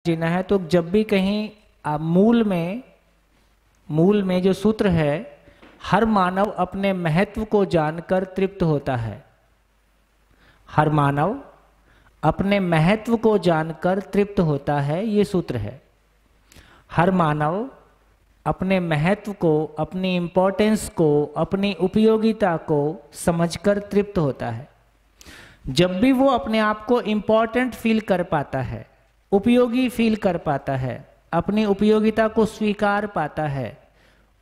जीना है तो जब भी कहीं मूल में जो सूत्र है, हर मानव अपने महत्व को जानकर तृप्त होता है। हर मानव अपने महत्व को जानकर तृप्त होता है, ये सूत्र है। हर मानव अपने महत्व को, अपनी इंपॉर्टेंस को, अपनी उपयोगिता को समझकर तृप्त होता है। जब भी वो अपने आप को इंपॉर्टेंट फील कर पाता है, उपयोगी फील कर पाता है, अपनी उपयोगिता को स्वीकार पाता है,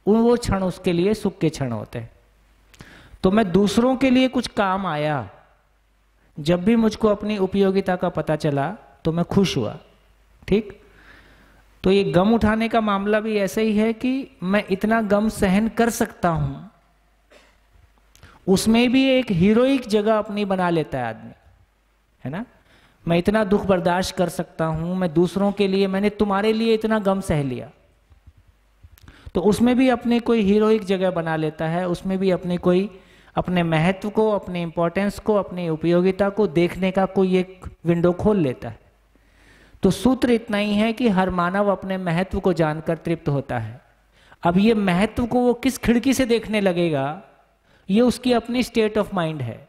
वो क्षण उसके लिए सुख के क्षण होते हैं। तो मैं दूसरों के लिए कुछ काम आया, जब भी मुझको अपनी उपयोगिता का पता चला तो मैं खुश हुआ। ठीक, तो ये गम उठाने का मामला भी ऐसे ही है कि मैं इतना गम सहन कर सकता हूं, उसमें भी एक हीरोइक जगह अपनी बना लेता है आदमी, है ना। मैं इतना दुख बर्दाश्त कर सकता हूं, मैं दूसरों के लिए, मैंने तुम्हारे लिए इतना गम सह लिया, तो उसमें भी अपने कोई हीरोइक जगह बना लेता है, उसमें भी अपने कोई, अपने महत्व को, अपने इंपॉर्टेंस को, अपनी उपयोगिता को देखने का कोई एक विंडो खोल लेता है। तो सूत्र इतना ही है कि हर मानव अपने महत्व को जानकर तृप्त होता है। अब ये महत्व को वो किस खिड़की से देखने लगेगा, ये उसकी अपनी स्टेट ऑफ माइंड है।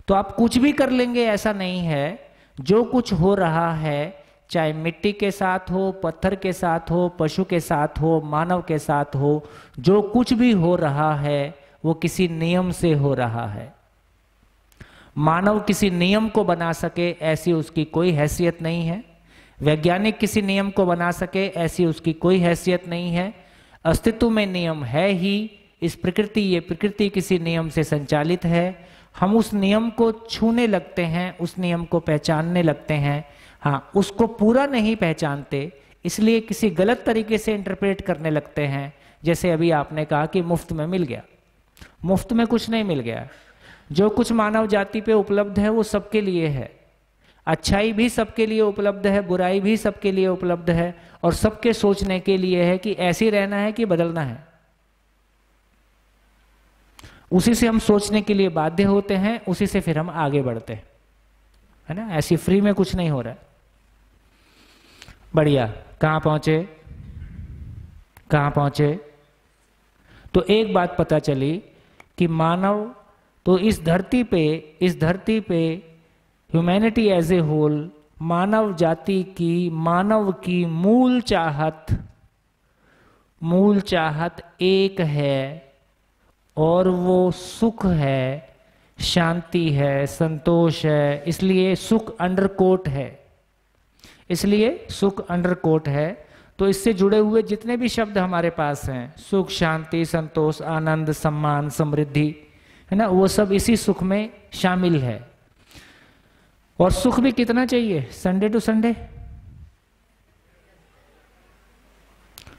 तो आप कुछ भी कर लेंगे ऐसा नहीं है। जो कुछ हो रहा है, चाहे मिट्टी के साथ हो, पत्थर के साथ हो, पशु के साथ हो, मानव के साथ हो, जो कुछ भी हो रहा है वो किसी नियम से हो रहा है। मानव किसी नियम को बना सके ऐसी उसकी कोई हैसियत नहीं है। वैज्ञानिक किसी नियम को बना सके ऐसी उसकी कोई हैसियत नहीं है। अस्तित्व में नियम है ही, इस प्रकृति, ये प्रकृति किसी नियम से संचालित है। हम उस नियम को छूने लगते हैं, उस नियम को पहचानने लगते हैं। हाँ, उसको पूरा नहीं पहचानते, इसलिए किसी गलत तरीके से इंटरप्रेट करने लगते हैं। जैसे अभी आपने कहा कि मुफ्त में मिल गया। मुफ्त में कुछ नहीं मिल गया। जो कुछ मानव जाति पे उपलब्ध है वो सबके लिए है। अच्छाई भी सबके लिए उपलब्ध है, बुराई भी सबके लिए उपलब्ध है, और सबके सोचने के लिए है कि ऐसे रहना है कि बदलना है। उसी से हम सोचने के लिए बाध्य होते हैं, उसी से फिर हम आगे बढ़ते हैं, है ना। ऐसी फ्री में कुछ नहीं हो रहा है। बढ़िया, कहां पहुंचे, कहां पहुंचे। तो एक बात पता चली कि मानव तो इस धरती पे ह्यूमैनिटी एज ए होल, मानव जाति की, मानव की मूल चाहत एक है, और वो सुख है, शांति है, संतोष है। इसलिए सुख अंडरकोट है, इसलिए सुख अंडरकोट है। तो इससे जुड़े हुए जितने भी शब्द हमारे पास हैं, सुख, शांति, संतोष, आनंद, सम्मान, समृद्धि, है ना, वो सब इसी सुख में शामिल है। और सुख भी कितना चाहिए, संडे टू संडे।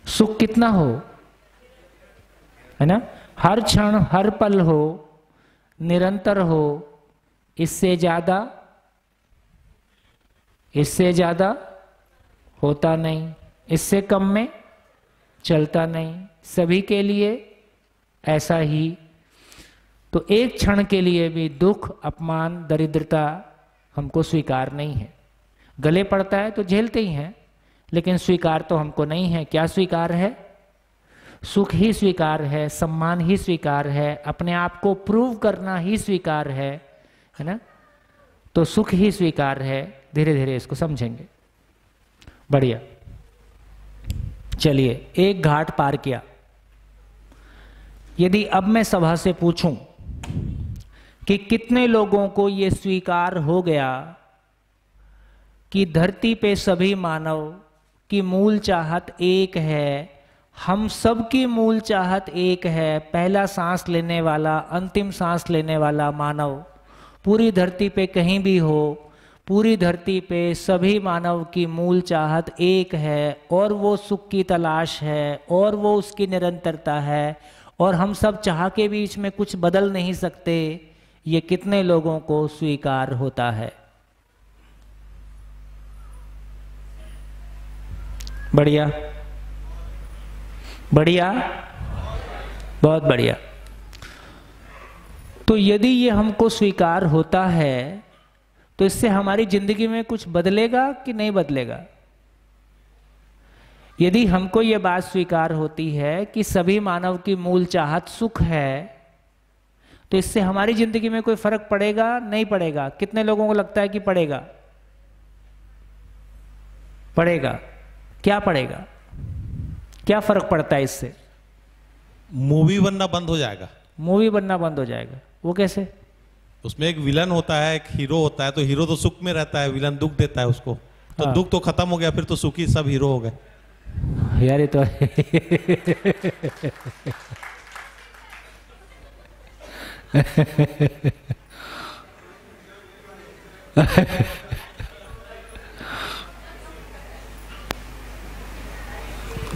सुख कितना हो, है ना, हर क्षण हर पल हो, निरंतर हो। इससे ज्यादा होता नहीं, इससे कम में चलता नहीं। सभी के लिए ऐसा ही। तो एक क्षण के लिए भी दुख, अपमान, दरिद्रता हमको स्वीकार नहीं है। गले पड़ता है तो झेलते ही हैं, लेकिन स्वीकार तो हमको नहीं है। क्या स्वीकार है? सुख ही स्वीकार है, सम्मान ही स्वीकार है, अपने आप को प्रूव करना ही स्वीकार है ना। तो सुख ही स्वीकार है। धीरे धीरे इसको समझेंगे। बढ़िया, चलिए, एक घाट पार किया। यदि अब मैं सभा से पूछूं कि कितने लोगों को यह स्वीकार हो गया कि धरती पे सभी मानव की मूल चाहत एक है, हम सब की मूल चाहत एक है। पहला सांस लेने वाला, अंतिम सांस लेने वाला मानव पूरी धरती पे कहीं भी हो, पूरी धरती पे सभी मानव की मूल चाहत एक है, और वो सुख की तलाश है, और वो उसकी निरंतरता है, और हम सब चाह के बीच में कुछ बदल नहीं सकते। ये कितने लोगों को स्वीकार होता है? बढ़िया, बढ़िया, बहुत बढ़िया। तो यदि ये हमको स्वीकार होता है तो इससे हमारी जिंदगी में कुछ बदलेगा कि नहीं बदलेगा? यदि हमको ये बात स्वीकार होती है कि सभी मानव की मूल चाहत सुख है, तो इससे हमारी जिंदगी में कोई फर्क पड़ेगा नहीं पड़ेगा? कितने लोगों को लगता है कि पड़ेगा? पड़ेगा। क्या पड़ेगा? क्या फर्क पड़ता है इससे? मूवी बनना बंद हो जाएगा। मूवी बनना बंद हो जाएगा। वो कैसे? उसमें एक विलन होता है, एक हीरो होता है, तो हीरो तो सुख में रहता है, विलन दुख देता है उसको, तो हाँ। दुख तो खत्म हो गया, फिर तो सुखी सब हीरो हो गए। यार ये तो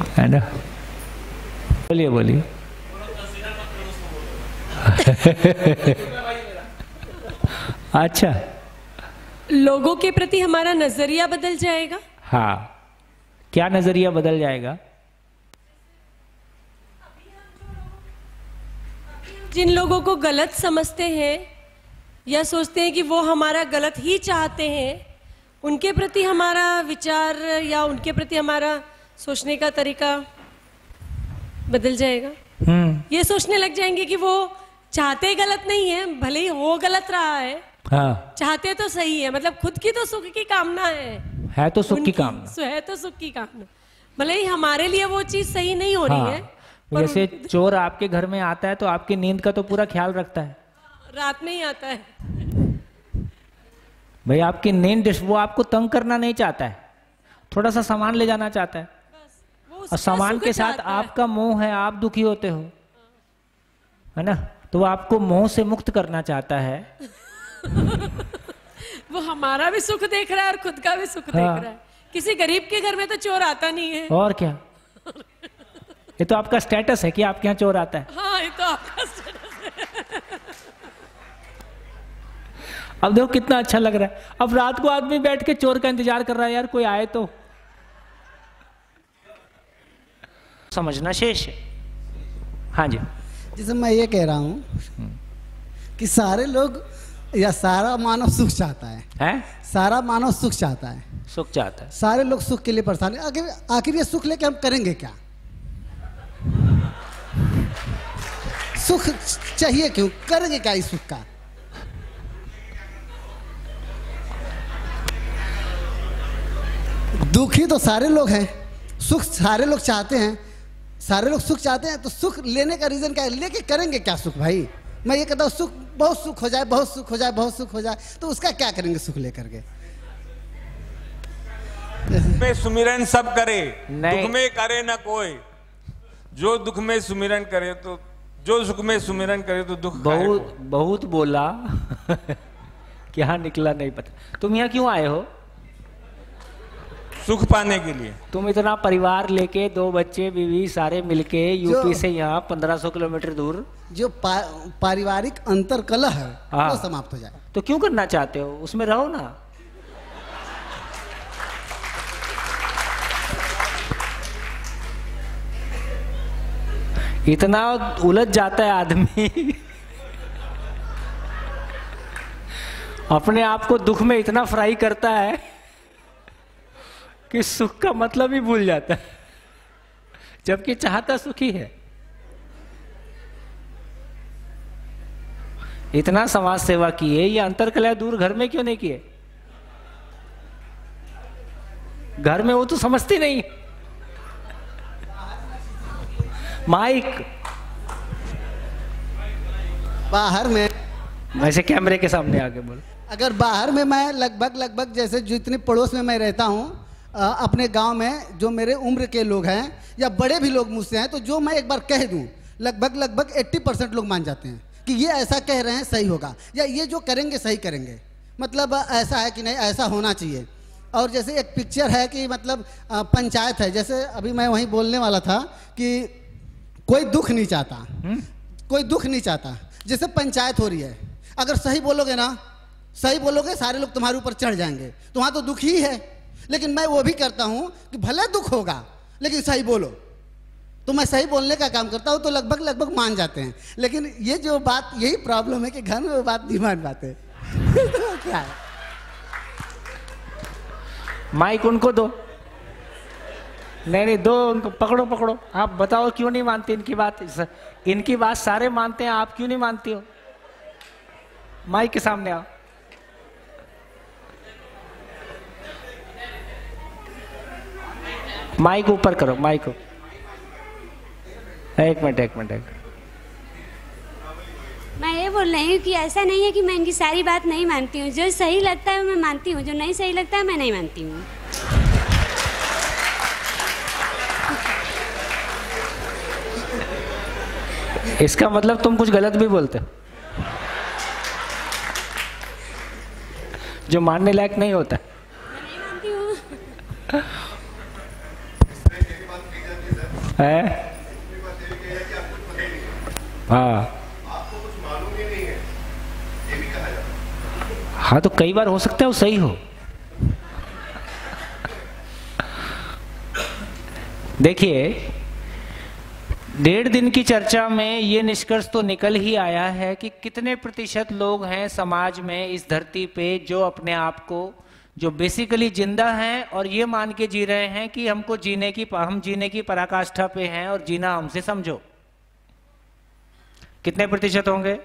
है ना? बोलिए बोलिए। अच्छा, लोगों के प्रति हमारा नजरिया बदल जाएगा। हाँ, क्या नजरिया बदल जाएगा? जिन लोगों को गलत समझते हैं या सोचते हैं कि वो हमारा गलत ही चाहते हैं, उनके प्रति हमारा विचार या उनके प्रति हमारा सोचने का तरीका बदल जाएगा। ये सोचने लग जाएंगे कि वो चाहते गलत नहीं है, भले ही हो गलत रहा है, हाँ, चाहते तो सही है। मतलब खुद की तो सुख की कामना है तो सुख की उनकी, कामना है तो सुख की कामना, भले ही हमारे लिए वो चीज सही नहीं हो हाँ, रही है। पर जैसे चोर आपके घर में आता है तो आपकी नींद का तो पूरा ख्याल रखता है। रात में ही आता है। भाई आपकी नींद, वो आपको तंग करना नहीं चाहता है, थोड़ा सा सामान ले जाना चाहता है, और सामान के साथ आपका मोह है, आप दुखी होते हो, है ना? तो वो आपको मोह से मुक्त करना चाहता है। वो हमारा भी सुख देख रहा है और खुद का भी सुख देख रहा है। किसी गरीब के घर में तो चोर आता नहीं है। और क्या, ये तो आपका स्टेटस है कि आपके यहाँ चोर आता है। हाँ, ये तो आपका स्टेटस है। अब देखो कितना अच्छा लग रहा है। अब रात को आदमी बैठ के चोर का इंतजार कर रहा है, यार कोई आए तो। समझना शेष है। हाँ जी। जैसे मैं ये कह रहा हूँ कि सारे लोग या सारा मानव सुख चाहता है, सारा मानव सुख चाहता है, सुख चाहता है, सारे लोग सुख के लिए परेशान है। आखिर ये सुख लेके हम करेंगे क्या? सुख चाहिए क्यों? करेंगे क्या इस सुख का? दुखी तो सारे लोग हैं, सुख सारे लोग चाहते हैं, सारे लोग सुख चाहते हैं, तो सुख लेने का रीजन क्या है? लेके करेंगे क्या सुख? भाई मैं ये कहता हूँ सुख, बहुत सुख हो जाए, बहुत सुख हो जाए, बहुत सुख हो जाए, तो उसका क्या करेंगे सुख लेकर के? में सुमिरन सब करे, दुख में करे ना कोई। जो दुख में सुमिरन करे तो, जो सुख में सुमिरन करे तो दुख बहुत बहुत बोला। क्या निकला नहीं पता। तुम यहाँ क्यों आए हो? सुख पाने के लिए। तुम इतना परिवार लेके, 2 बच्चे, बीवी, सारे मिलके यूपी से यहाँ 1500 किलोमीटर दूर, जो पारिवारिक अंतर कलह है वो समाप्त हो जाए, तो क्यों करना चाहते हो? उसमें रहो ना। इतना उलझ जाता है आदमी अपने आप को दुख में इतना फ्राई करता है कि सुख का मतलब ही भूल जाता है, जबकि चाहता सुखी है। इतना समाज सेवा किए, ये अंतरकलह दूर घर में क्यों नहीं किए? घर में वो तो समझती नहीं। माइक बाहर में, वैसे कैमरे के सामने आके बोल। अगर बाहर में मैं लगभग जैसे जितने पड़ोस में मैं रहता हूँ, अपने गांव में जो मेरे उम्र के लोग हैं या बड़े भी लोग मुझसे हैं, तो जो मैं एक बार कह दूं लगभग 80% लोग मान जाते हैं कि ये ऐसा कह रहे हैं सही होगा, या ये जो करेंगे सही करेंगे, मतलब ऐसा है कि नहीं, ऐसा होना चाहिए। और जैसे एक पिक्चर है कि मतलब पंचायत है, जैसे अभी मैं वहीं बोलने वाला था कि कोई दुख नहीं चाहता, कोई दुख नहीं चाहता। जैसे पंचायत हो रही है, अगर सही बोलोगे ना, सही बोलोगे, सारे लोग तुम्हारे ऊपर चढ़ जाएंगे, तो वहाँ तो दुख ही है। लेकिन मैं वो भी करता हूँ कि भले दुख होगा लेकिन सही बोलो, तो मैं सही बोलने का काम करता हूँ, तो लगभग मान जाते हैं। लेकिन ये जो बात, यही प्रॉब्लम है कि घर में वो बात नहीं मान पाते। तो क्या है? माइक उनको दो। नहीं दो उनको, पकड़ो पकड़ो। आप बताओ क्यों नहीं मानती इनकी बात? इनकी बात सारे मानते हैं, आप क्यों नहीं मानती हो? माइक के सामने आओ। माइक ऊपर करो, माइक को। एक मिनट। मैं ये बोल रही हूँ कि ऐसा नहीं है कि मैं इनकी सारी बात नहीं मानती हूँ। जो सही लगता है मैं मानती हूँ, जो नहीं सही लगता है मैं नहीं मानती हूँ। इसका मतलब तुम कुछ गलत भी बोलते हो, जो मानने लायक नहीं होता। मैं नहीं मानती हूँ। है? हाँ हाँ, तो कई बार हो सकता है वो सही हो। देखिए, 1.5 दिन की चर्चा में ये निष्कर्ष तो निकल ही आया है कि कितने प्रतिशत लोग हैं समाज में, इस धरती पे, जो अपने आप को, जो बेसिकली जिंदा हैं और ये मान के जी रहे हैं कि हम जीने की पराकाष्ठा पे हैं और जीना हमसे समझो। कितने प्रतिशत होंगे?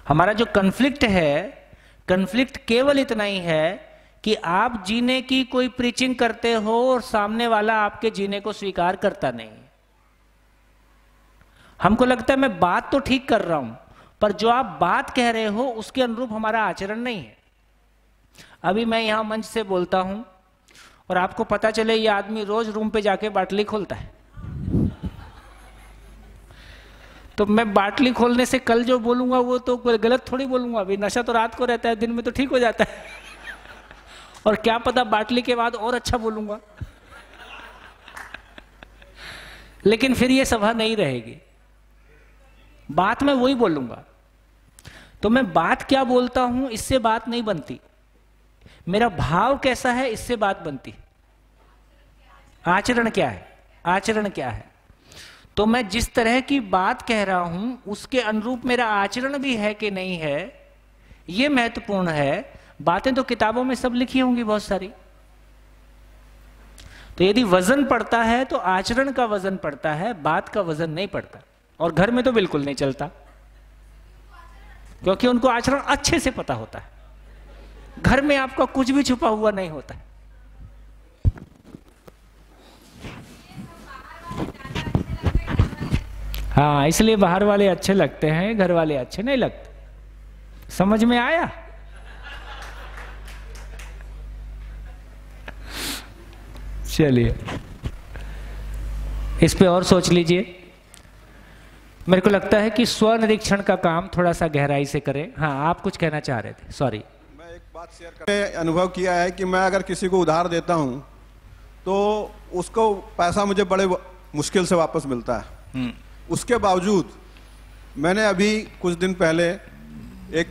हमारा जो कन्फ्लिक्ट है, कन्फ्लिक्ट केवल इतना ही है कि आप जीने की कोई प्रीचिंग करते हो और सामने वाला आपके जीने को स्वीकार करता नहीं। हमको लगता है मैं बात तो ठीक कर रहा हूं, पर जो आप बात कह रहे हो उसके अनुरूप हमारा आचरण नहीं है। अभी मैं यहां मंच से बोलता हूं और आपको पता चले ये आदमी रोज रूम पे जाके बाटली खोलता है, तो मैं बाटली खोलने से कल जो बोलूंगा वो तो गलत थोड़ी बोलूंगा। अभी नशा तो रात को रहता है, दिन में तो ठीक हो जाता है। और क्या पता बाटली के बाद और अच्छा बोलूंगा। लेकिन फिर ये सभा नहीं रहेगी, बात मैं वही बोलूंगा। तो मैं बात क्या बोलता हूं इससे बात नहीं बनती, मेरा भाव कैसा है इससे बात बनती। आचरण क्या है? आचरण क्या है? तो मैं जिस तरह की बात कह रहा हूं उसके अनुरूप मेरा आचरण भी है कि नहीं है, यह महत्वपूर्ण है। बातें तो किताबों में सब लिखी होंगी बहुत सारी, तो यदि वजन पड़ता है तो आचरण का वजन पड़ता है, बात का वजन नहीं पड़ता। और घर में तो बिल्कुल नहीं चलता, क्योंकि उनको आचरण अच्छे से पता होता है। घर में आपका कुछ भी छुपा हुआ नहीं होता है। हाँ, इसलिए बाहर वाले अच्छे लगते हैं, घर वाले अच्छे नहीं लगते। समझ में आया? चलिए इस पे और सोच लीजिए। मेरे को लगता है कि स्व निरीक्षण का काम थोड़ा सा गहराई से करें। हाँ, आप कुछ कहना चाह रहे थे, सॉरी। मैं एक बात शेयर करने अनुभव किया है कि मैं अगर किसी को उधार देता हूं तो उसको पैसा मुझे बड़े मुश्किल से वापस मिलता है। उसके बावजूद मैंने अभी कुछ दिन पहले एक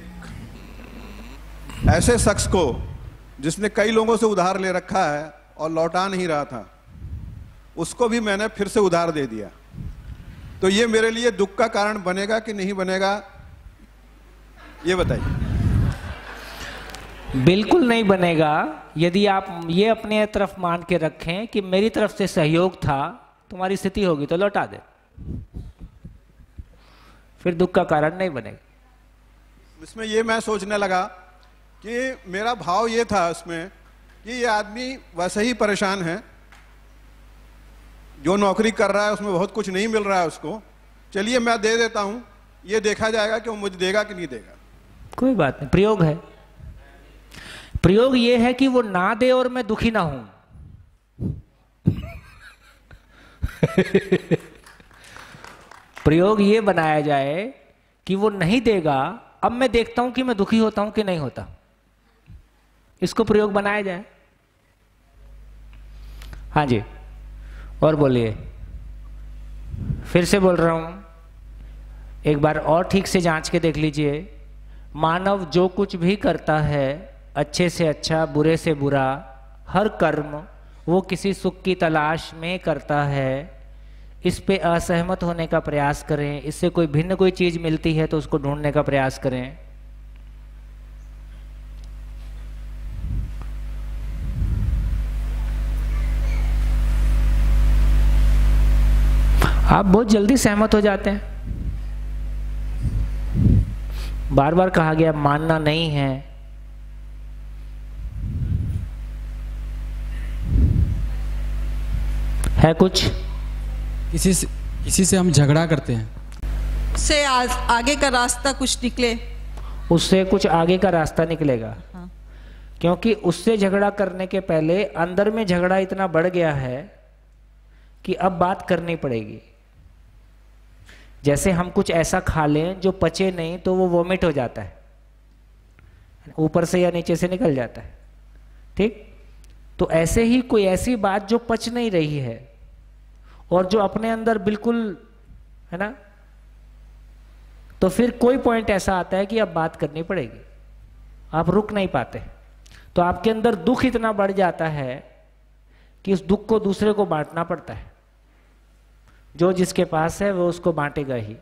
ऐसे शख्स को, जिसने कई लोगों से उधार ले रखा है और लौटा नहीं रहा था, उसको भी मैंने फिर से उधार दे दिया। तो ये मेरे लिए दुख का कारण बनेगा कि नहीं बनेगा, ये बताइए। बिल्कुल नहीं बनेगा। यदि आप ये अपने तरफ मान के रखें कि मेरी तरफ से सहयोग था, तुम्हारी स्थिति होगी तो लौटा दे, फिर दुख का कारण नहीं बनेगा। इसमें ये मैं सोचने लगा कि मेरा भाव ये था इसमें कि ये आदमी वैसे ही परेशान है, जो नौकरी कर रहा है उसमें बहुत कुछ नहीं मिल रहा है उसको, चलिए मैं दे देता हूं, ये देखा जाएगा कि वो मुझे देगा कि नहीं देगा। कोई बात नहीं, प्रयोग है। प्रयोग ये है कि वो ना दे और मैं दुखी ना हूं। प्रयोग ये बनाया जाए कि वो नहीं देगा, अब मैं देखता हूं कि मैं दुखी होता हूं कि नहीं होता, इसको प्रयोग बनाया जाए। हाँ जी, और बोलिए। फिर से बोल रहा हूं, एक बार और ठीक से जांच के देख लीजिए। मानव जो कुछ भी करता है, अच्छे से अच्छा, बुरे से बुरा, हर कर्म वो किसी सुख की तलाश में करता है। इस पे असहमत होने का प्रयास करें, इससे कोई भिन्न कोई चीज मिलती है तो उसको ढूंढने का प्रयास करें। आप बहुत जल्दी सहमत हो जाते हैं। बार बार कहा गया मानना नहीं है। है कुछ? किसी से हम झगड़ा करते हैं, उससे आगे का रास्ता कुछ निकले, उससे कुछ आगे का रास्ता निकलेगा। हाँ। क्योंकि उससे झगड़ा करने के पहले अंदर में झगड़ा इतना बढ़ गया है कि अब बात करनी पड़ेगी। जैसे हम कुछ ऐसा खा लें जो पचे नहीं तो वो वोमिट हो जाता है, ऊपर से या नीचे से निकल जाता है, ठीक? तो ऐसे ही कोई ऐसी बात जो पच नहीं रही है और जो अपने अंदर बिल्कुल, है ना, तो फिर कोई पॉइंट ऐसा आता है कि अब बात करनी पड़ेगी, आप रुक नहीं पाते। तो आपके अंदर दुख इतना बढ़ जाता है कि उस दुख को दूसरे को बांटना पड़ता है। जो जिसके पास है वो उसको बांटेगा ही।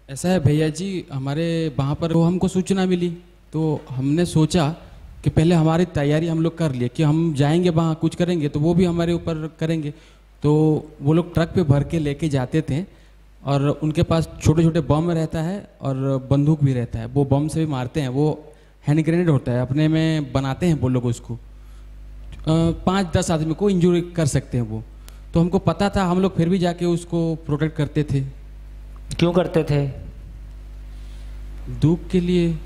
ऐसा है भैया जी, हमारे वहाँ पर वो हमको सूचना मिली तो हमने सोचा कि पहले हमारी तैयारी हम लोग कर लिए कि हम जाएंगे वहाँ कुछ करेंगे तो वो भी हमारे ऊपर करेंगे। तो वो लोग ट्रक पे भर के लेके जाते थे और उनके पास छोटे छोटे बम रहता है और बंदूक भी रहता है। वो बम से भी मारते हैं, वो हैंड ग्रेनेड होता है, अपने में बनाते हैं वो लोग उसको। 5-10 आदमी को इंजरी कर सकते हैं वो। तो हमको पता था, हम लोग फिर भी जाके उसको प्रोटेक्ट करते थे। क्यों करते थे? दुख के लिए।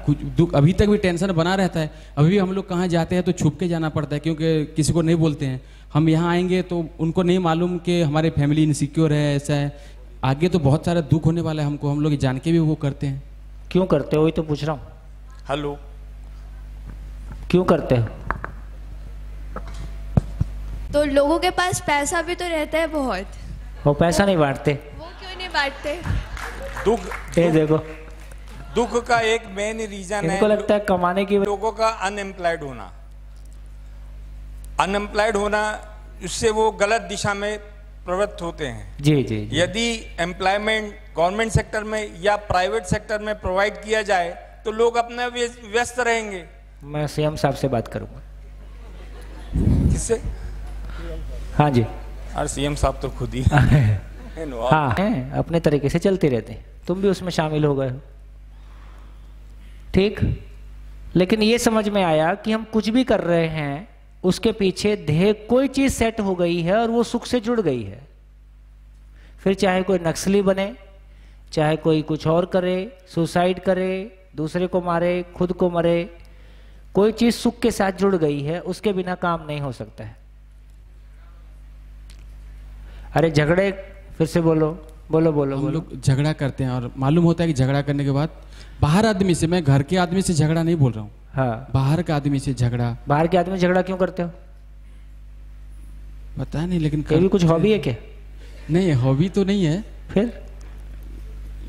कुछ दुख अभी तक भी टेंशन बना रहता है। अभी भी हम लोग कहाँ जाते हैं तो छुप के जाना पड़ता है, क्योंकि किसी को नहीं बोलते हैं। हम यहाँ आएंगे तो उनको नहीं मालूम कि हमारी फैमिली इनसिक्योर है, ऐसा है, आगे तो बहुत सारा दुख होने वाला है हमको, हम लोग जान के भी वो करते हैं। क्यों करते हो, वही तो पूछ रहा हूँ। हेलो, क्यों करते हो? तो लोगों के पास पैसा भी तो रहता है बहुत, वो पैसा नहीं बांटते। वो क्यों नहीं बांटते? दुख, ये देखो, दुख का एक मेन रीजन है, इनको लगता है कमाने की, लोगों का अनएम्प्लॉयड होना। अनएम्प्लॉयड होना, उससे वो गलत दिशा में प्रवृत्त होते हैं। जी जी, जी। यदि एम्प्लॉयमेंट गवर्नमेंट सेक्टर में या प्राइवेट सेक्टर में प्रोवाइड किया जाए तो लोग अपने व्यस्त रहेंगे। मैं सीएम साहब से बात करूंगा। किससे? हाँ जी। और सीएम साहब तो खुद ही हाँ हैं, अपने तरीके से चलते रहते हैं, तुम भी उसमें शामिल हो गए हो, ठीक? लेकिन ये समझ में आया कि हम कुछ भी कर रहे हैं उसके पीछे ध्येय, कोई चीज सेट हो गई है और वो सुख से जुड़ गई है। फिर चाहे कोई नक्सली बने, चाहे कोई कुछ और करे, सुसाइड करे, दूसरे को मारे, खुद को मरे, कोई चीज सुख के साथ जुड़ गई है, उसके बिना काम नहीं हो सकता है। अरे झगड़े, फिर से बोलो बोलो बोलो। हम लोग झगड़ा करते हैं और मालूम होता है कि झगड़ा करने के बाद बाहर आदमी से, मैं घर के आदमी से झगड़ा नहीं बोल रहा हूँ, हाँ, बाहर के आदमी से झगड़ा। बाहर के आदमी से झगड़ा क्यों करते हो? पता नहीं, लेकिन कभी कुछ हॉबी है क्या? नहीं, हॉबी तो नहीं है। फिर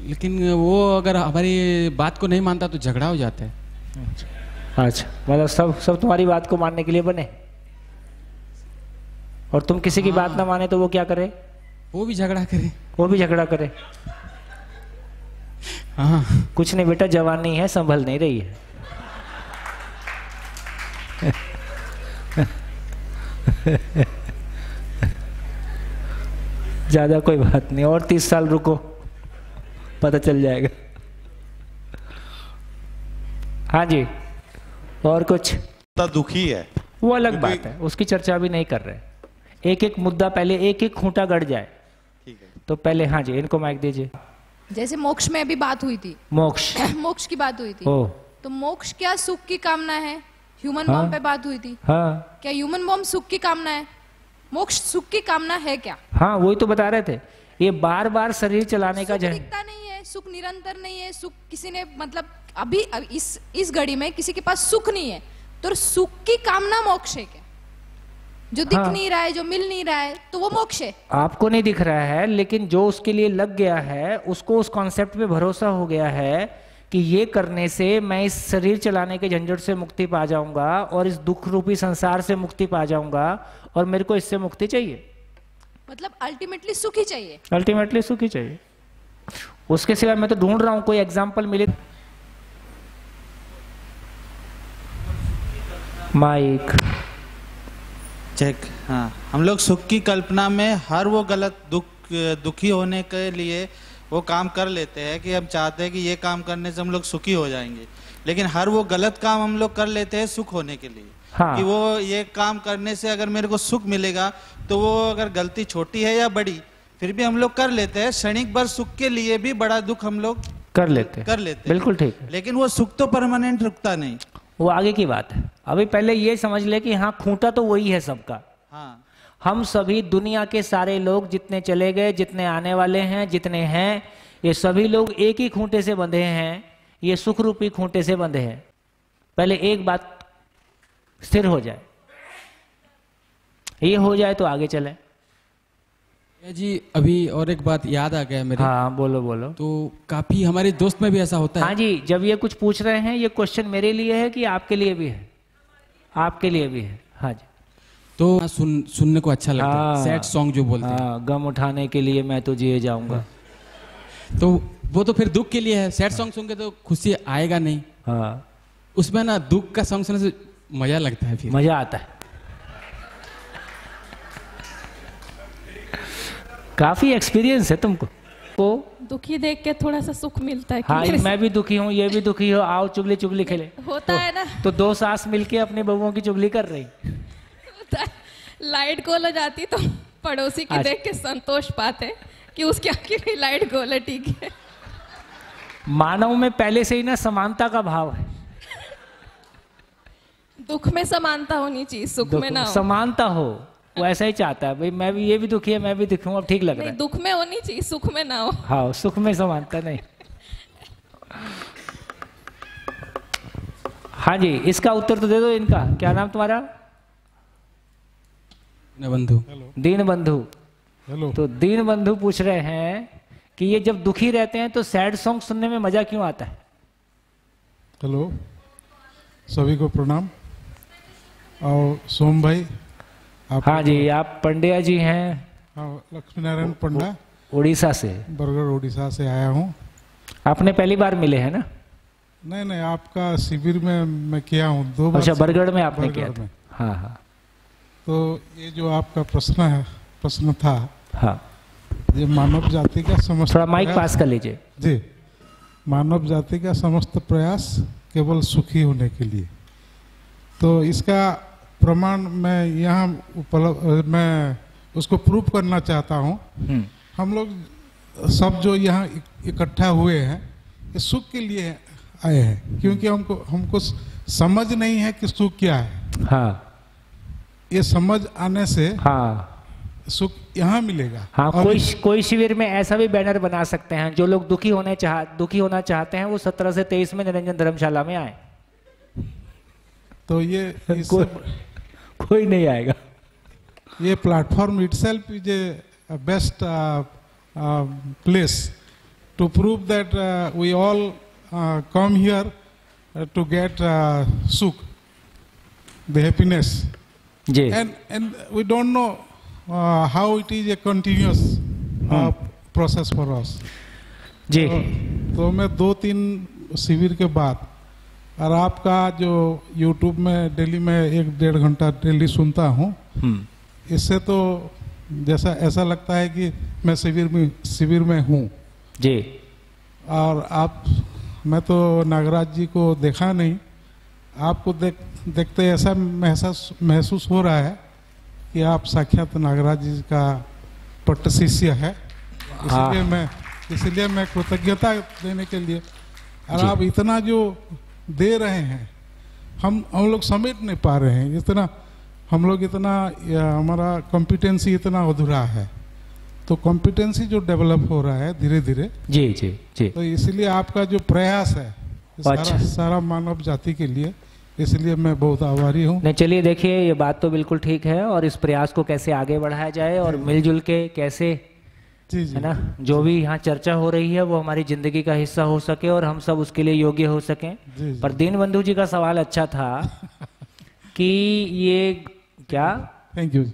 लेकिन वो अगर हमारी बात को नहीं मानता तो झगड़ा हो जाता है। अच्छा, मतलब सब तुम्हारी बात को मानने के लिए बने, और तुम किसी की बात ना माने तो वो क्या करे? वो भी झगड़ा करे। वो भी झगड़ा करे। हाँ, कुछ नहीं बेटा, जवानी है, संभल नहीं रही है। ज्यादा कोई बात नहीं, और 30 साल रुको, पता चल जाएगा। हाँ जी, और कुछ? दुखी है वो अलग बात है, उसकी चर्चा भी नहीं कर रहे। एक एक मुद्दा, पहले एक एक खूंटा गड़ जाए, ठीक है? तो पहले, हाँ जी, इनको माइक दीजिए। जैसे मोक्ष में अभी बात हुई थी, मोक्ष मोक्ष की बात हुई थी, तो मोक्ष क्या सुख की कामना है? ह्यूमन हाँ? बॉम्ब पे बात हुई थी, हाँ, क्या ह्यूमन बॉम्ब सुख की कामना है? मोक्ष सुख की कामना है क्या? हाँ, वही तो बता रहे थे। ये बार बार शरीर चलाने का सुख दिखता नहीं है, सुख निरंतर नहीं है, सुख किसी ने, मतलब अभी इस घड़ी में किसी के पास सुख नहीं है, तो सुख की कामना मोक्ष है क्या? जो दिख नहीं रहा है, जो मिल नहीं रहा है, तो वो मोक्ष है। आपको नहीं दिख रहा है, लेकिन जो उसके लिए लग गया है, उसको उस कॉन्सेप्ट पे भरोसा हो गया है कि ये करने से मैं इस शरीर चलाने के झंझट से मुक्ति पा जाऊंगा और इस दुख रूपी संसार से मुक्ति पा जाऊंगा, और मेरे को इससे मुक्ति चाहिए। मतलब अल्टीमेटली सुख ही चाहिए। अल्टीमेटली सुख ही चाहिए। उसके सिवाय मैं तो ढूंढ रहा हूं कोई एग्जाम्पल मिले। Mic check. हाँ, हम लोग सुख की कल्पना में हर वो गलत दुख दुखी होने के लिए वो काम कर लेते हैं कि हम चाहते हैं कि ये काम करने से हम लोग सुखी हो जाएंगे, लेकिन हर वो गलत काम हम लोग कर लेते हैं सुख होने के लिए। हाँ। कि वो ये काम करने से अगर मेरे को सुख मिलेगा तो वो अगर गलती छोटी है या बड़ी फिर भी हम लोग कर लेते हैं, क्षणिक भर सुख के लिए भी बड़ा दुख हम लोग कर लेते हैं। बिल्कुल ठीक है, लेकिन वो सुख तो परमानेंट रुकता नहीं, वो आगे की बात है। अभी पहले ये समझ ले कि हाँ, खूंटा तो वही है सबका। हाँ। हम सभी दुनिया के सारे लोग जितने चले गए, जितने आने वाले हैं, जितने हैं, ये सभी लोग एक ही खूंटे से बंधे हैं, ये सुख रूपी खूंटे से बंधे हैं। पहले एक बात स्थिर हो जाए, ये हो जाए तो आगे चले। जी अभी और एक बात याद आ गया मेरे। हाँ बोलो बोलो। तो काफी हमारे दोस्त में भी ऐसा होता है। हाँ जी, जब ये कुछ पूछ रहे हैं ये क्वेश्चन मेरे लिए है कि आपके लिए भी है? आपके लिए भी है। हाँ जी। तो सुनने को अच्छा लगता है, सैड सॉन्ग जो बोलते हैं। गम उठाने के लिए मैं तो जिए जाऊंगा। तो वो तो फिर दुख के लिए है, सैड सॉन्ग सुन के तो खुशी आएगा नहीं। हाँ, उसमें ना दुख का सॉन्ग सुनने से मजा लगता है, फिर मजा आता है। काफी एक्सपीरियंस है तुमको। तो दुखी देख के थोड़ा सा सुख मिलता है। हाँ, मैं भी दुखी हूँ, ये भी दुखी हो, आओ चुगली चुगली खेले। होता है ना। तो दो सास मिलके अपने बबुओं की चुगली कर रही। लाइट गोल हो जाती तो पड़ोसी की देख के संतोष पाते कि उसकी आखिर भी लाइट गोल है, ठीक है। मानव में पहले से ही ना समानता का भाव है। दुख में समानता होनी चाहिए, सुख में ना हो। समानता हो, वो ऐसा ही चाहता है भाई, मैं भी, ये भी दुखी है, मैं भी दुखी हूँ, अब ठीक लग रहा है। दुख में होनी चाहिए, सुख में ना हो। हाँ, सुख में समानता नहीं। हाँ जी, इसका उत्तर तो दे दो इनका। क्या नाम तुम्हारा? बंधु। दीन बंधु। हेलो। तो दीन बंधु पूछ रहे हैं कि ये जब दुखी रहते हैं तो सैड सॉन्ग सुनने में मजा क्यों आता है? हेलो, सभी को प्रणाम। और सोम भाई आप? हाँ जी, आप पंड्या जी हैं? हाँ, लक्ष्मी नारायण पंडा, उड़ीसा से। बरगढ़ उड़ीसा से आया हूँ। आपने पहली बार मिले हैं ना? नहीं नहीं, आपका शिविर में मैं किया हूँ 2 बार। अच्छा, बरगढ़ में आपने किया था। हाँ हाँ। तो ये जो आपका प्रश्न था, हाँ, ये मानव जाति का समस्त, थोड़ा माइक पास कर लीजिए जी। मानव जाति का समस्त प्रयास केवल सुखी होने के लिए। तो इसका प्रमाण मैं यहाँ मैं उसको प्रूव करना चाहता हूँ। हम लोग सब जो यहाँ इकट्ठा हुए हैं ये सुख के लिए आए हैं, क्योंकि हमको समझ नहीं है कि सुख क्या है। हाँ, ये समझ आने से हाँ सुख यहाँ मिलेगा। हाँ, कोई शिविर में ऐसा भी बैनर बना सकते हैं, जो लोग दुखी होना चाहते हैं वो 17 से 23 में निरंजन धर्मशाला में आए। तो ये कोई नहीं आएगा। ये platform itself is a best place to prove that we all come here to get sukh, the happiness. जी. And we don't know how it is a continuous process for us. जी. तो मैं 2-3 शिविर के बाद, और आपका जो YouTube में डेली में 1-1.5 घंटा डेली सुनता हूँ, इससे तो जैसा ऐसा लगता है कि मैं शिविर में हूँ जी। और मैं तो नागराज जी को देखा नहीं, आपको देखते ऐसा महसूस हो रहा है कि आप साक्षात नागराज जी का पट्ट शिष्य है। इसलिए मैं कृतज्ञता देने के लिए, और आप इतना जो दे रहे हैं, हम लोग समेट नहीं पा रहे हैं इतना, हमारा कॉम्पिटेंसी इतना अधूरा है। तो कॉम्पिटेंसी जो डेवलप हो रहा है धीरे धीरे, जी जी जी, तो इसलिए आपका जो प्रयास है सारा मानव जाति के लिए, इसलिए मैं बहुत आभारी हूँ। नहीं, चलिए देखिए, ये बात तो बिल्कुल ठीक है, और इस प्रयास को कैसे आगे बढ़ाया जाए और मिलजुल के कैसे, जी, है ना, जो भी यहाँ चर्चा हो रही है वो हमारी जिंदगी का हिस्सा हो सके और हम सब उसके लिए योग्य हो सकें। पर दीन बंधु जी का सवाल अच्छा था कि ये क्या, थैंक यू,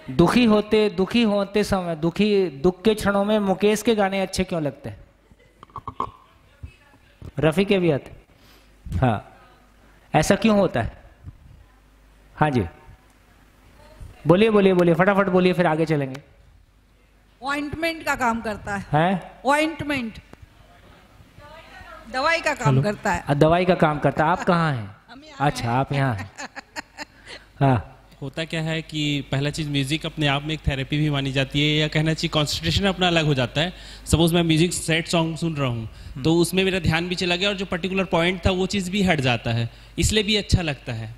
दुखी होते समय, दुख के क्षणों में मुकेश के गाने अच्छे क्यों लगते हैं? रफी के भी आते, हाँ, ऐसा क्यों होता है? हाँ जी, बोलिए बोलिए बोलिए, फटाफट बोलिए, फिर आगे चलेंगे। ऑइंटमेंट का काम करता है। ऑइंटमेंट दवाई का काम करता है। दवाई का काम करता है। आप कहाँ हैं? अच्छा, आप यहाँ हैं। हाँ, होता क्या है कि पहला चीज़ म्यूजिक अपने आप में एक थेरेपी भी मानी जाती है, या कहना चाहिए कॉन्सेंट्रेशन अपना अलग हो जाता है। सपोज मैं म्यूजिक सैड सॉन्ग सुन रहा हूँ तो उसमें मेरा ध्यान भी चला गया और जो पर्टिकुलर पॉइंट था वो चीज़ भी हट जाता है, इसलिए भी अच्छा लगता है।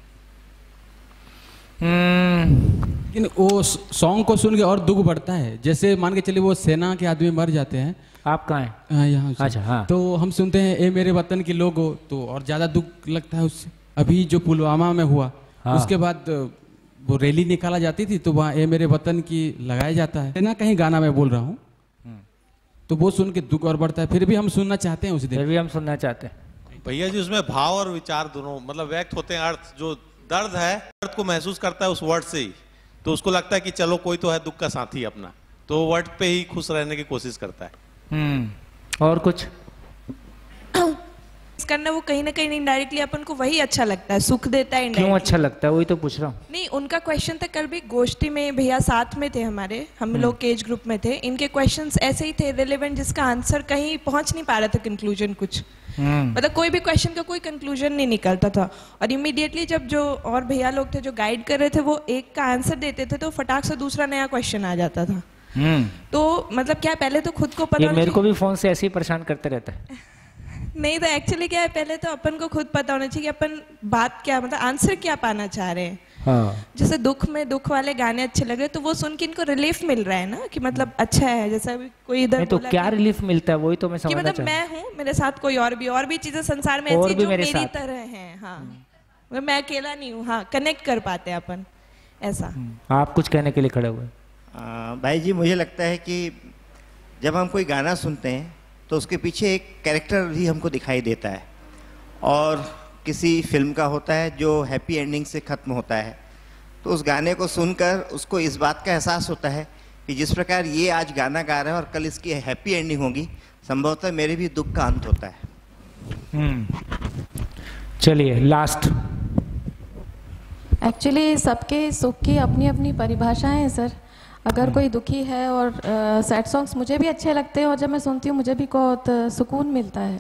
लेकिन वो सॉन्ग को सुन के और दुख बढ़ता है। जैसे मान के चलिए वो सेना के आदमी मर जाते हैं। आप कहाँ हैं? यहाँ। अच्छा, हाँ। तो हम सुनते हैं ए मेरे वतन के लोगो, तो और ज़्यादा दुख लगता है उससे। अभी जो पुलवामा में हुआ, उसके बाद वो रैली निकाला जाती थी तो वहाँ ए मेरे वतन की लगाया जाता है ना, कहीं गाना मैं बोल रहा हूँ, तो वो सुन के दुख और बढ़ता है। फिर भी हम सुनना चाहते हैं उस दिन। फिर भी हम सुनना चाहते हैं। भैया जी, उसमें भाव और विचार दोनों मतलब व्यक्त होते हैं। अर्थ जो दर्द है, दर्द को महसूस करता है उस वर्ड से ही, तो उसको लगता है कि चलो कोई तो है दुख का साथी अपना, तो वर्ड पे ही खुश रहने की कोशिश करता है। और कुछ करना, वो कहीं ना कहीं इनडायरेक्टली अपन को वही अच्छा लगता है, सुख देता है। क्यों अच्छा लगता है? वही तो पूछ रहा हूँ। नहीं, उनका क्वेश्चन था, कल भी गोष्ठी में भैया साथ में थे हमारे, हम लोग के एज ग्रुप में थे, इनके क्वेश्चंस ऐसे ही थे रिलेवेंट, जिसका आंसर कहीं पहुंच नहीं पा रहा था, कंक्लूजन कुछ मतलब कोई भी क्वेश्चन का कोई कंक्लूजन नहीं निकलता था। और इमीडिएटली जब जो और भैया लोग थे जो गाइड कर रहे थे, वो एक का आंसर देते थे तो फटाक से दूसरा नया क्वेश्चन आ जाता था। तो मतलब क्या, पहले तो खुद को पता, ये मेरे को भी फोन से ऐसे ही परेशान करते रहता है। नहीं तो एक्चुअली क्या है, पहले तो अपन को खुद पता होना चाहिए कि अपन बात क्या, मतलब आंसर क्या पाना चाह रहे हैं। जैसे दुख में दुख वाले गाने अच्छे लग रहे, तो वो सुन के इनको रिलीफ मिल रहा है ना, कि मतलब अच्छा है। जैसा कोई इधर तो क्या रिलीफ मिलता है, वही तो मैं समझना मतलब चाहता हूं। मैं हूँ, मेरे साथ कोई और भी चीजें संसार में ऐसी जो मेरी तरह हैं। हाँ, मैं अकेला नहीं हूँ। हाँ, कनेक्ट कर पाते हैं अपन, ऐसा। आप कुछ कहने के लिए खड़े हुए? भाई जी, मुझे लगता है कि जब हम कोई गाना सुनते हैं तो उसके पीछे एक कैरेक्टर भी हमको दिखाई देता है, और किसी फिल्म का होता है जो हैप्पी एंडिंग से ख़त्म होता है, तो उस गाने को सुनकर उसको इस बात का एहसास होता है कि जिस प्रकार ये आज गाना गा रहा है और कल इसकी हैप्पी एंडिंग होगी, संभवतः मेरे भी दुख का अंत होता है। चलिए लास्ट। एक्चुअली सबके सुख की अपनी अपनी परिभाषाएं हैं सर। अगर कोई दुखी है, और सैड सॉन्ग्स मुझे भी अच्छे लगते हैं, और जब मैं सुनती हूँ मुझे भी बहुत सुकून मिलता है।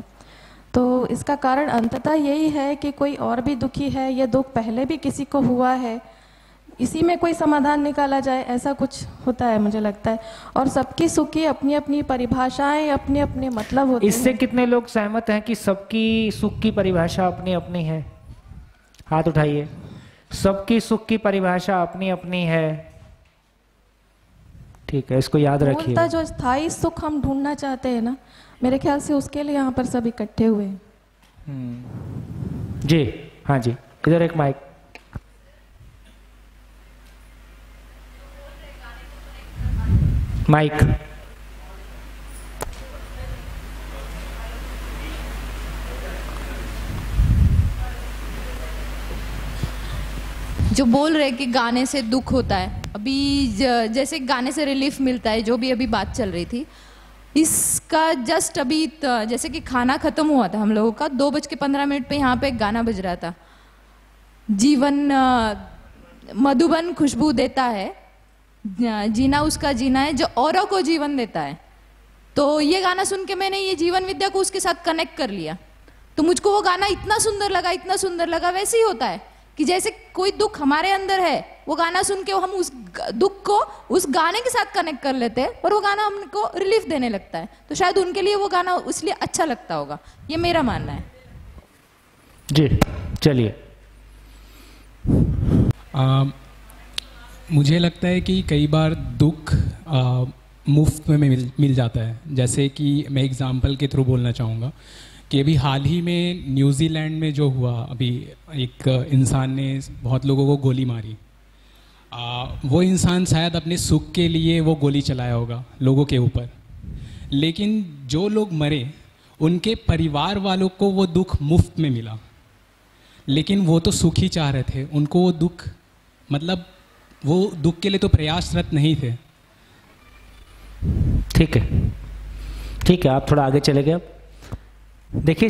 तो इसका कारण अंततः यही है कि कोई और भी दुखी है, ये दुख पहले भी किसी को हुआ है, इसी में कोई समाधान निकाला जाए, ऐसा कुछ होता है मुझे लगता है। और सबकी सुख की अपनी अपनी परिभाषाएं, अपने अपने मतलब होते हैं। इससे कितने लोग सहमत हैं कि सबकी सुख की परिभाषा अपनी अपनी है? हाथ उठाइए। सबकी सुख की परिभाषा अपनी अपनी है। ठीक है, इसको याद रखिए। जो स्थायी सुख हम ढूंढना चाहते हैं ना, मेरे ख्याल से उसके लिए यहाँ पर सब इकट्ठे हुए हैं। जी हाँ जी, इधर एक माइक। माइक। जो बोल रहे कि गाने से दुख होता है, अभी जैसे गाने से रिलीफ मिलता है, जो भी अभी बात चल रही थी, इसका जस्ट अभी जैसे कि खाना खत्म हुआ था हम लोगों का, 2:15 पे यहाँ पे एक गाना बज रहा था, जीवन मधुबन खुशबू देता है, जीना उसका जीना है जो औरों को जीवन देता है। तो ये गाना सुन के मैंने ये जीवन विद्या को उसके साथ कनेक्ट कर लिया, तो मुझको वो गाना इतना सुंदर लगा। वैसे ही होता है कि जैसे कोई दुख हमारे अंदर है, वो गाना सुन के हम उस दुख को उस गाने के साथ कनेक्ट कर लेते हैं, और वो गाना हमको रिलीफ देने लगता है। तो शायद उनके लिए वो गाना इसलिए अच्छा लगता होगा, ये मेरा मानना है। जी चलिए। मुझे लगता है कि कई बार दुख मुफ्त में मिल जाता है। जैसे कि मैं एग्जाम्पल के थ्रू बोलना चाहूँगा कि अभी हाल ही में न्यूजीलैंड में जो हुआ, अभी एक इंसान ने बहुत लोगों को गोली मारी। वो इंसान शायद अपने सुख के लिए वो गोली चलाया होगा लोगों के ऊपर, लेकिन जो लोग मरे उनके परिवार वालों को वो दुख मुफ्त में मिला, लेकिन वो तो सुख ही चाह रहे थे, उनको वो दुख मतलब वो दुख के लिए तो प्रयासरत नहीं थे। ठीक है, आप थोड़ा आगे चले गए। अब देखिए